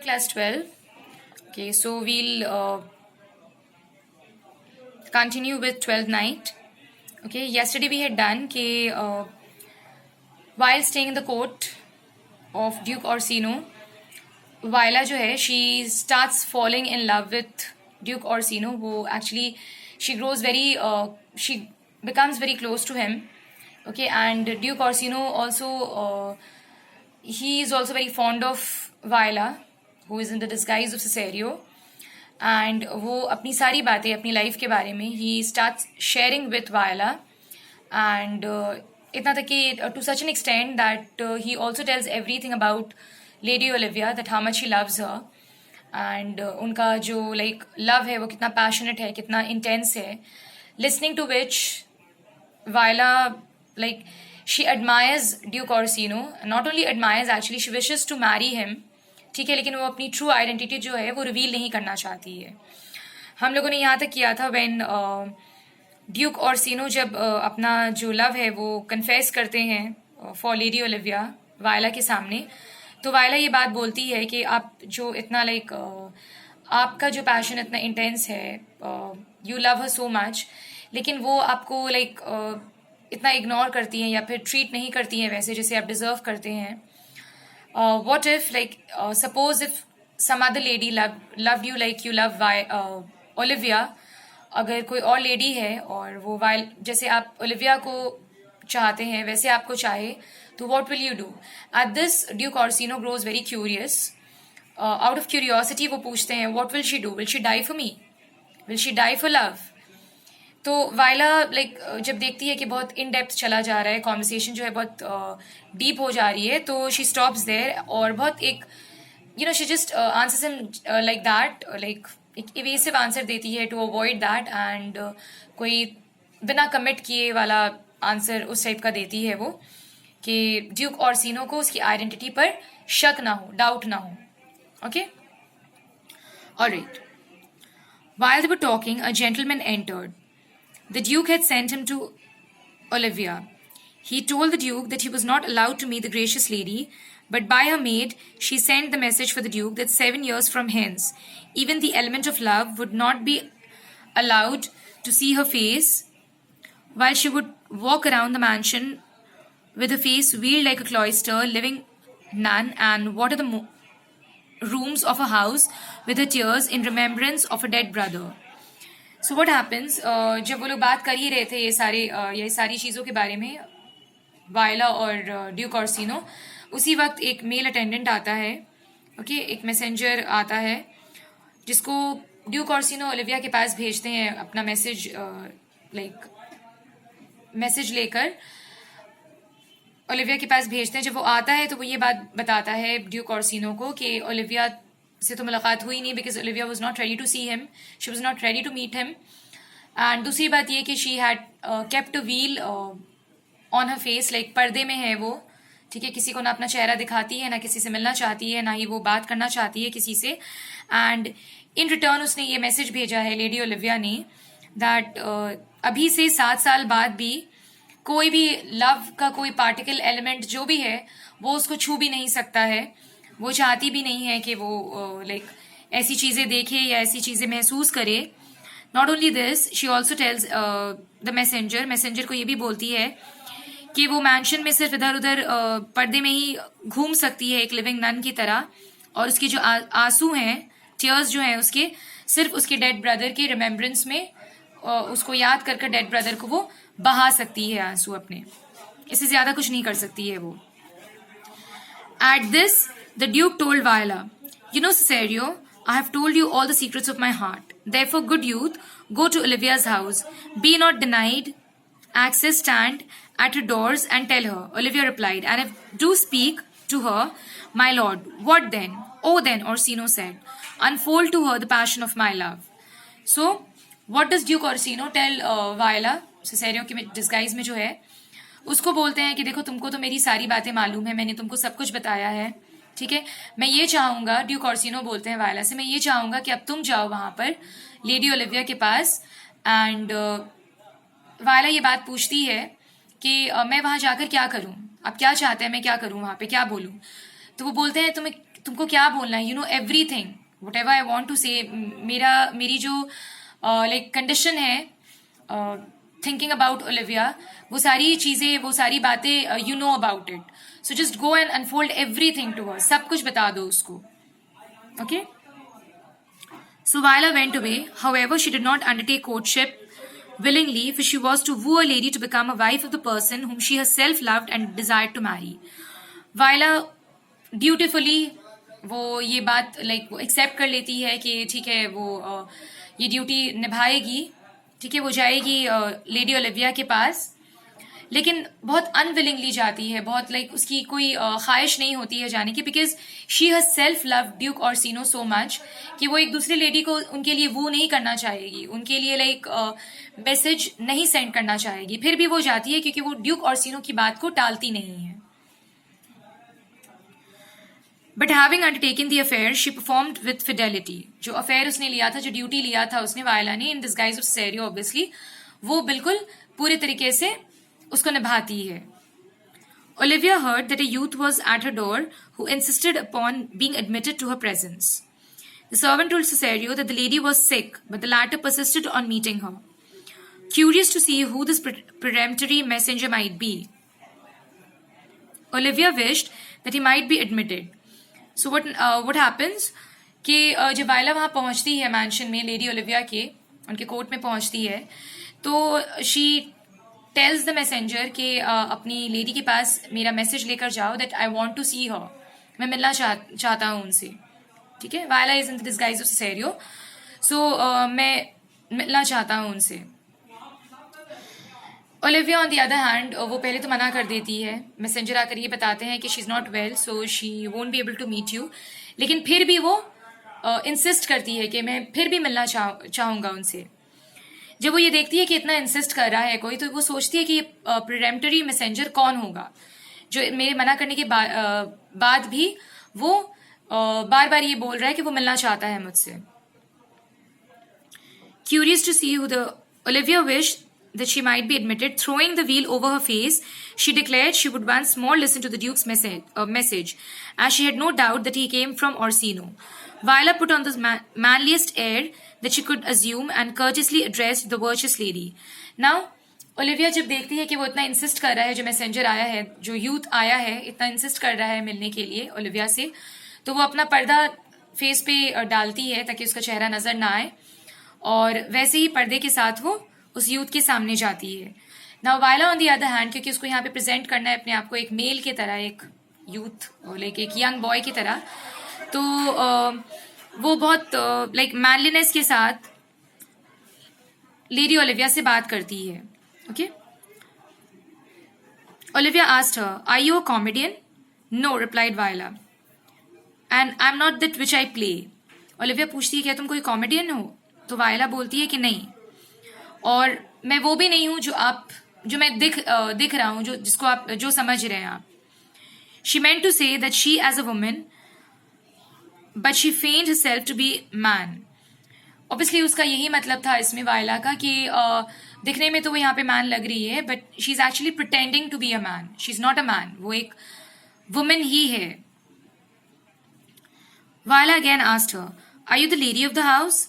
class 12. Okay, so we'll continue with 12th night. Okay, yesterday we had done while staying in the court of Duke Orsino, Viola जो है she starts falling in love with Duke Orsino. वो actually she grows she becomes very close to him. Okay, and Duke Orsino also he is also very fond of Viola, who is in the disguise of Cesario. And वो अपनी सारी बातें अपनी life के बारे में he starts sharing with Viola. And इतना तक कि to such an extent that he also tells everything about Lady Olivia, that how much he loves her. And उनका जो like love है वो कितना passionate है, कितना intense है. Listening to which Viola, like, she admires Duke Orsino. Not only admires, actually she wishes to marry him. ठीक है, लेकिन वो अपनी ट्रू आइडेंटिटी जो है वो रिवील नहीं करना चाहती है. हम लोगों ने यहाँ तक किया था व्हेन ड्यूक ऑर्सिनो जब अपना जो लव है वो कन्फेस करते हैं फॉर लेडी ओलिविया वायला के सामने, तो वायला ये बात बोलती है कि आप जो इतना लाइक आपका जो पैशन इतना इंटेंस है, you love her so much, लेकिन वो आपको लाइक इतना इग्नोर करती हैं या फिर ट्रीट नहीं करती हैं वैसे जैसे आप डिजर्व करते हैं. What if, like, suppose if some other lady loved you like you love Olivia, अगर कोई और लेडी है और वो जैसे आप ओलिविया को चाहते हैं वैसे आपको चाहे, तो what will you do? At this, Duke Orsino grows very curious. Out of curiosity वो पूछते हैं, what will she do? Will she die for me? Will she die for love? तो वायला लाइक जब देखती है कि बहुत इन डेप्थ चला जा रहा है, कॉन्वर्सेशन जो है बहुत डीप हो जा रही है, तो शी स्टॉप्स देयर और बहुत एक she just answers him like that, like एक इवेसिव आंसर देती है टू अवॉइड दैट. एंड कोई बिना कमिट किए वाला आंसर उस टाइप का देती है वो कि ड्यूक ऑर्सिनो को उसकी आइडेंटिटी पर शक ना हो, डाउट ना हो. Okay, alright. While they were talking, a gentleman entered. The Duke had sent him to Olivia. He told the Duke that he was not allowed to meet the gracious lady, but by her maid she sent the message for the Duke that 7 years from hence, even the element of love would not be allowed to see her face, while she would walk around the mansion with her face veiled like a cloister, living nun, and water the rooms of her house with her tears in remembrance of a dead brother. So what happens, जब वो लोग बात कर ही रहे थे ये सारी चीज़ों के बारे में, वायला और ड्यूक ऑर्सिनो, उसी वक्त एक मेल अटेंडेंट आता है. ओके, एक मैसेंजर आता है जिसको ड्यूक ऑर्सिनो ओलिविया के पास भेजते हैं अपना मैसेज, लाइक मैसेज लेकर ओलिविया के पास भेजते हैं. जब वो आता है तो वो ये बात बताता है ड्यूक ऑर्सिनो को कि ओलिविया से तो मुलाकात हुई नहीं, because Olivia was not ready to see him, she was not ready to meet him. And दूसरी बात ये कि she had kept a veil on her face, like पर्दे में है वो. ठीक है, किसी को ना अपना चेहरा दिखाती है, ना किसी से मिलना चाहती है, ना ही वो बात करना चाहती है किसी से. एंड इन रिटर्न उसने ये मैसेज भेजा है लेडी ओलिविया ने दैट अभी से 7 साल बाद भी कोई भी लव का कोई पार्टिकल एलिमेंट जो भी है वो उसको छू भी नहीं सकता है. वो चाहती भी नहीं है कि वो लाइक ऐसी चीज़ें देखे या ऐसी चीज़ें महसूस करे. Not only this, she also tells the messenger को ये भी बोलती है कि वो मैंशन में सिर्फ इधर उधर पर्दे में ही घूम सकती है एक लिविंग नन की तरह, और उसके जो आंसू हैं, टीयर्स जो हैं उसके, सिर्फ उसके डेड ब्रदर के रिमेम्बरेंस में उसको याद कर डेड ब्रदर को वो बहा सकती है आंसू अपने, इससे ज्यादा कुछ नहीं कर सकती है वो. At this, the Duke told Viola, "You know, Cesario, I have told you all the secrets of my heart. Therefore, good youth, go to Olivia's house. Be not denied access, stand at her doors and tell her." Olivia replied, "And if do speak to her, my lord, what then?" "Oh, then," Orsino said, "unfold to her the passion of my love." So, what does Duke Orsino tell Viola? Cesario की disguise में जो है उसको बोलते हैं कि देखो, तुमको तो मेरी सारी बातें मालूम है, मैंने तुमको सब कुछ बताया है. ठीक है, मैं ये चाहूंगा, ड्यूक ऑर्सिनो बोलते हैं वायला से, मैं ये चाहूंगा कि अब तुम जाओ वहां पर लेडी ओलिविया के पास. एंड वायला ये बात पूछती है कि मैं वहां जाकर क्या करूं, आप क्या चाहते हैं मैं क्या करूं, वहां पे क्या बोलूं. तो वो बोलते हैं तुमको क्या बोलना है, you know everything, whatever I want to say, मेरी जो लाइक कंडीशन है थिंकिंग अबाउट ओलिविया, वो सारी चीजें, वो सारी बातें you know about it, so just go and unfold everything to her, सब कुछ बता दो उसको. Okay. So Viola went away. However, she did not undertake courtship willingly, for she was to woo a lady to become a wife of the person whom she herself loved and desired to marry. Viola dutifully वो ये बात like वो accept कर लेती है कि ठीक है वो ये ड्यूटी निभाएगी, ठीक है, वो जाएगी लेडी ओलिविया के पास, लेकिन बहुत अनविलिंगली जाती है, बहुत लाइक उसकी कोई ख्वाहिश नहीं होती है जाने की, because she her self love Duke Orsino so much कि वो एक दूसरी लेडी को उनके लिए वो नहीं करना चाहेगी, उनके लिए लाइक मैसेज नहीं सेंड करना चाहेगी, फिर भी वो जाती है क्योंकि वो ड्यूक ऑर्सिनो की बात को टालती नहीं है. But having undertaken the affair she performed with Fidelity. जो अफेयर उसने लिया था, जो ड्यूटी लिया था उसने वायला ने, इन डिस्गाइज ऑफ सेरियो ऑब्वियसली, वो बिल्कुल पूरे तरीके से उसको निभाती है. Olivia heard that a youth was at her door who insisted upon being admitted to her presence. The servant told Cesario that the lady was sick, but the latter persisted on meeting her. Curious to see who this peremptory messenger might be, Olivia wished that he might be admitted. So what happens कि जब वायला वहां पहुंचती है mention में, lady Olivia के उनके court में पहुंचती है, तो शी टेल्स द मैसेंजर कि अपनी लेडी के पास मेरा मैसेज लेकर जाओ, that I want to see her, मैं मिलना चाहता हूँ उनसे. ठीक है, Viola is in the disguise of Cesario, so मैं मिलना चाहता हूँ उनसे. Olivia on the other hand, वो पहले तो मना कर देती है, मैसेंजर आकर ये बताते हैं कि she is not well, so she won't be able to meet you, लेकिन फिर भी वो इंसिस्ट करती है कि मैं फिर भी मिलना चाहूंगा उनसे. जब वो ये देखती है कि इतना इंसिस्ट कर रहा है कोई, तो वो सोचती है कि प्रेम्पटरी मैसेंजर कौन होगा जो मेरे मना करने के बाद भी वो बार बार ये बोल रहा है कि वो मिलना चाहता है मुझसे. Curious to see who the Olivia wished that she might be admitted. Throwing the veil over her face, she declared she would once more listen to the Duke's message, as she had no doubt that he came from Orsino. Viola put on the manliest air that she could assume and courteously addressed the virtuous lady. Now, Olivia जब देखती है कि वो इतना insist कर रहा है, जो मैसेंजर आया है, जो यूथ आया है, इतना इंसिस्ट कर रहा है मिलने के लिए ओलिविया से, तो वो अपना पर्दा फेस पे डालती है ताकि उसका चेहरा नजर ना आए, और वैसे ही पर्दे के साथ वो उस यूथ के सामने जाती है. नाउ वायला ऑन द अदर हैंड, क्योंकि उसको यहाँ पे प्रेजेंट करना है अपने आप को एक मेल की तरह, एक यूथ लाइक एक यंग बॉय की तरह, तो वो बहुत लाइक मैनलीनेस के साथ लेडी ओलिविया से बात करती है. Okay. Olivia asked her, "Are you a comedian?" "No," replied Viola. "And I'm not that which I play." Olivia पूछती है, क्या तुम कोई कॉमेडियन हो? तो वायला बोलती है कि नहीं, और मैं वो भी नहीं हूं जो मैं दिख रहा हूं, जिसको आप जो समझ रहे हैं आप. She meant to say that she as a woman, but she feigned herself to be man. Obviously उसका यही मतलब था इसमें वायला का कि दिखने में तो वो यहाँ पे मैन लग रही है, but she is actually pretending to be a man. She is not a man, वो एक वुमन ही है. Viola again asked her, "Are you the lady of the house?"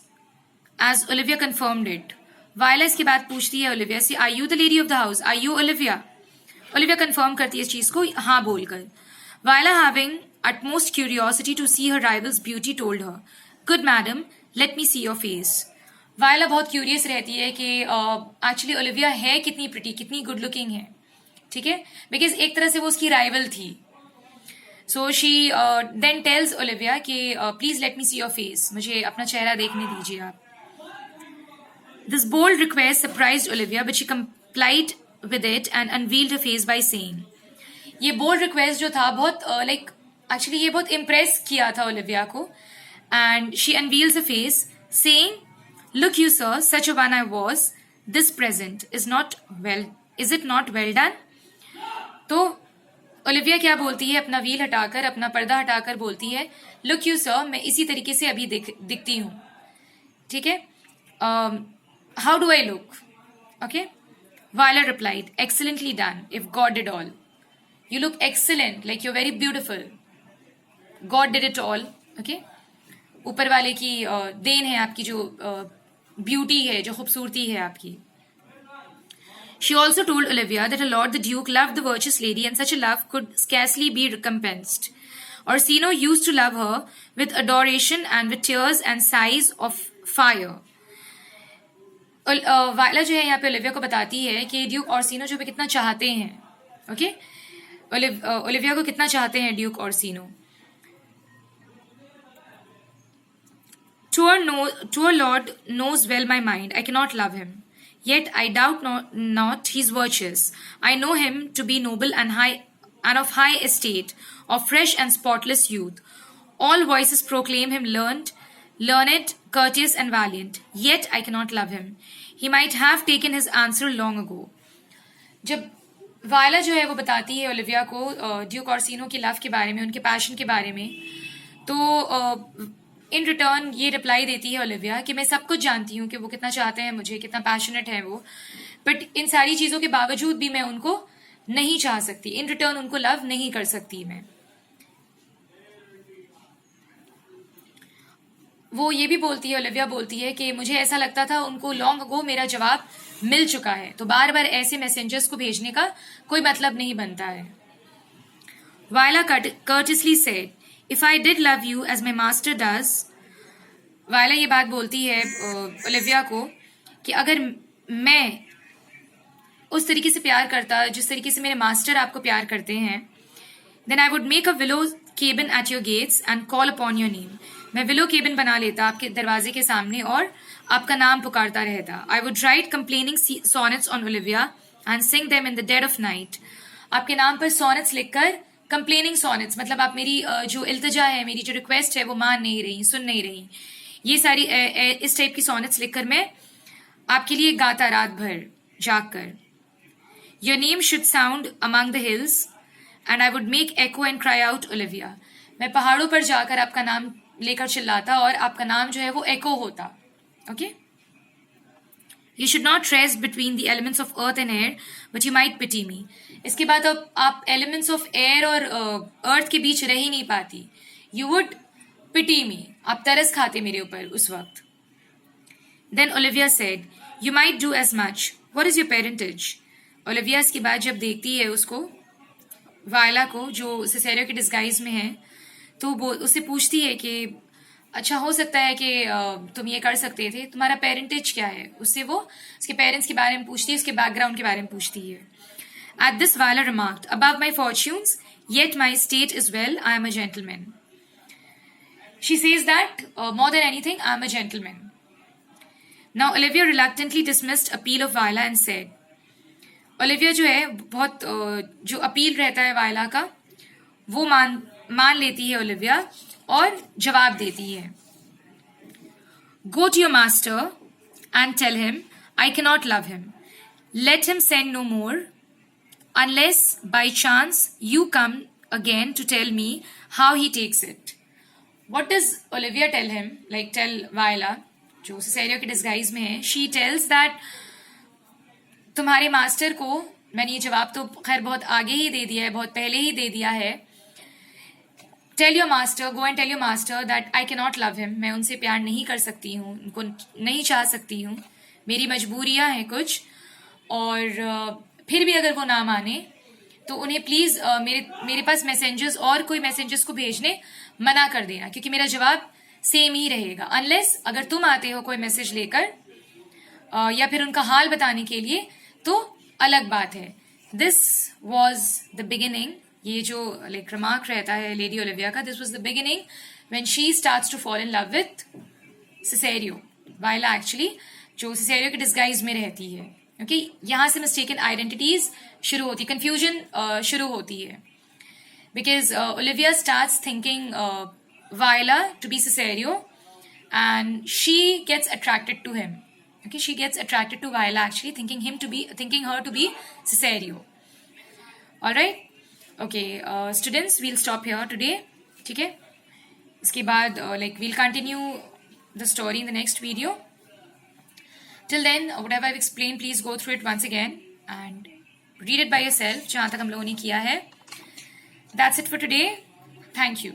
As Olivia confirmed it. वायला इसके बाद पूछती है ओलिविया से, "Are you the lady of the house? Are you Olivia?" Olivia confirm करती है इस चीज को हाँ बोलकर. वायला having utmost curiosity to see her rival's beauty told her, "Good madam, let me see your face." वायला बहुत क्यूरियस रहती है कि एक्चुअली ओलिविया है कितनी प्रिटी, कितनी गुड लुकिंग है. ठीक है, बिकॉज एक तरह से वो उसकी राइवल थी. So she then tells Olivia कि please let me see your face, मुझे अपना चेहरा देखने दीजिए आप. This bold request surprised Olivia, but she complied with it and unveiled her face by saying, ये बोल्ड रिक्वेस्ट जो था बहुत लाइक एक्चुअली ये बहुत इम्प्रेस किया था ओलिविया को. And she unveils a face saying, "Look you sir, such a one I was. This present is not well. Is it not well done?" तो ओलिविया क्या बोलती है, अपना व्हील हटाकर, अपना पर्दा हटाकर बोलती है, "Look you sir, मैं इसी तरीके से अभी दिखती हूँ." ठीक है, how do I look? Okay. Viola replied, "Excellently done, if God did all. You look excellent, like you're very beautiful." God did it all. Okay, ऊपर वाले की देन है आपकी, जो ब्यूटी है, जो खूबसूरती है आपकी. She also told Olivia that her lord the Duke loved the virtuous lady, and such a love could scarcely be recompensed. Orsino used to love her with adoration and with tears and sighs of fire. वायला जो है यहाँ पे Olivia को बताती है कि Duke Orsino जो कितना चाहते हैं. ओके, ओलिविया को कितना चाहते हैं Duke Orsino. To our lord knows well my mind. I cannot love him. Yet I doubt not he is virtuous. I know him to be noble and of high estate, of fresh and spotless youth. All voices proclaim him learned, courteous and valiant. Yet I cannot love him. He might have taken his answer long ago. जब वायला जो है वो बताती है Olivia को Duke Orsino की love के बारे में, उनके पैशन के बारे में, तो इन रिटर्न ये रिप्लाई देती है ओलिविया कि मैं सब कुछ जानती हूँ कि वो कितना चाहते हैं मुझे, कितना पैशनेट है वो, बट इन सारी चीजों के बावजूद भी मैं उनको नहीं चाह सकती, इन रिटर्न उनको लव नहीं कर सकती मैं. वो ये भी बोलती है, ओलिविया बोलती है कि मुझे ऐसा लगता था उनको लॉन्ग अगो मेरा जवाब मिल चुका है, तो बार बार ऐसे मैसेंजर्स को भेजने का कोई मतलब नहीं बनता है. वायला courteously said, If I did love you as my master does, वायला ये बात बोलती है ओलिविया को कि अगर मैं उस तरीके से प्यार करता जिस तरीके से मेरे मास्टर आपको प्यार करते हैं, then I would make a willow cabin at your gates and call upon your name. मैं विलो केबिन बना लेता आपके दरवाजे के सामने और आपका नाम पुकारता रहता. I would write complaining sonnets on Olivia and sing them in the dead of night. आपके नाम पर sonnets लिखकर, कंप्लेनिंग सॉनेट्स मतलब आप मेरी जो इल्तजा है, मेरी जो रिक्वेस्ट है वो मान नहीं रही, सुन नहीं रही, ये सारी इस टाइप की सॉनेट्स लिखकर मैं आपके लिए गाता रात भर जाग कर. Your name should sound among the hills and I would make echo and cry out Olivia. मैं पहाड़ों पर जाकर आपका नाम लेकर चिल्लाता और आपका नाम जो है वो एको होता. Okay, You should not rest between the elements of earth and air, but you might pity me. इसके बाद अब आप elements of air और earth के बीच रह ही नहीं पाती. You would pity me. आप तरस खाते मेरे ऊपर उस वक्त. Then Olivia said, You might do as much. What is your parentage? Olivia इसके बाद जब देखती है उसको, वायला को जो सिसेरियो की डिस्गाइज में है, तो वो उससे पूछती है कि अच्छा हो सकता है कि तुम ये कर सकते थे, तुम्हारा पेरेंटेज क्या है. उससे वो उसके पेरेंट्स के बारे में पूछती है, उसके बैकग्राउंड के बारे में पूछती है. At this Viola remarked, Above my fortunes, yet my state is well, I am a gentleman. She says that more than anything, I am a gentleman. Now Olivia reluctantly dismissed appeal of Viola and said, Olivia जो है बहुत जो appeal रहता है वायला का वो मान लेती है ओलिविया और जवाब देती है. Go to your master and tell him I cannot love him. Let him send no more, unless by chance you come again to tell me how he takes it. What does Olivia tell him? Like tell Viola, जो Cesario की disguise में है. She tells that तुम्हारे master को, मैंने ये जवाब तो खैर बहुत आगे ही दे दिया है, बहुत पहले ही दे दिया है. Tell your master, go and tell your master that I can not love him. मैं उनसे प्यार नहीं कर सकती हूँ, उनको नहीं चाह सकती हूँ, मेरी मजबूरियाँ हैं कुछ, और फिर भी अगर वो ना माने तो उन्हें प्लीज मेरे पास मैसेंजर्स और कोई मैसेंजर्स को भेजने मना कर देना, क्योंकि मेरा जवाब सेम ही रहेगा. अनलेस अगर तुम आते हो कोई मैसेज लेकर या फिर उनका हाल बताने के लिए, तो अलग बात है. This was the beginning. ये जो लाइक रिमार्क रहता है लेडी ओलिविया का, this was the beginning when she starts to fall in love with Cesario. Viola actually जो सिसेरियो की डिस्गाइज में रहती है. ओके, यहाँ से मिस्टेकन आइडेंटिटीज शुरू होती है, कंफ्यूजन शुरू होती है, because Olivia starts thinking Viola to be Cesario and she gets attracted to him. Okay, she gets attracted to Viola actually, thinking her to be Cesario. All right. Okay, students, we'll stop here today. ठीक है. इसके बाद like we'll continue the story in the next video. Till then, whatever I've explained, please go through it once again and read it by yourself. जहाँ तक हम लोगों ने किया है. That's it for today. Thank you.